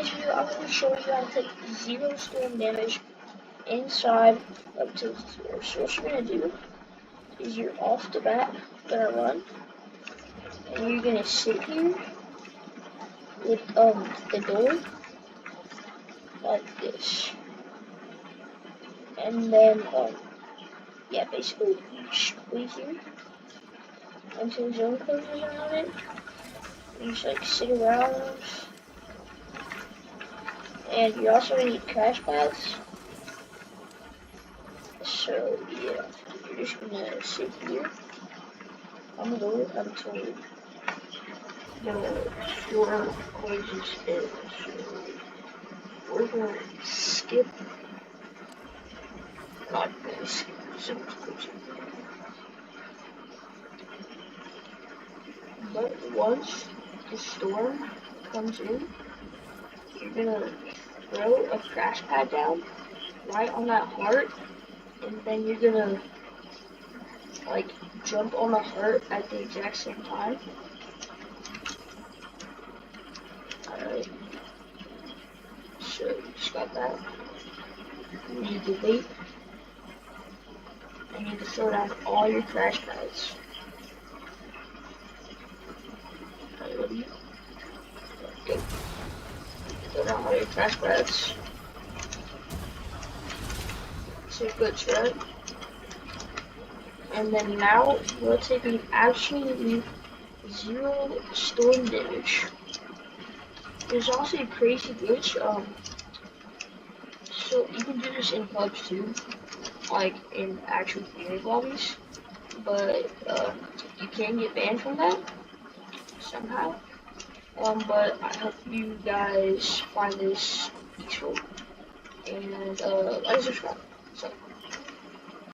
this video, I'm going to show you how to take 0 storm damage inside up to 0. So what you're going to do is you're off the bat going to run, and you're going to sit here with the door like this, and then yeah, basically you squeeze here until the zone closes around it. You just like sit around, and you're also gonna need crash pads. So yeah, you're just gonna sit here on the door until the storm closes in. So we're gonna skip. Not gonna skip. Someone's closing. But once the storm comes in, you're gonna throw a crash pad down right on that heart, and then you're gonna like jump on the heart at the exact same time. Alright. So you just got that. You need to wait. You need to throw down all your crash pads. Ready? Go. Throw down all your crash pads. So good, right? And then now we're taking absolutely 0 storm damage. There's also a crazy glitch. So you can do this in pubs too, like in actual community lobbies, but you can get banned from that somehow. But I hope you guys find this useful, and like and subscribe. So.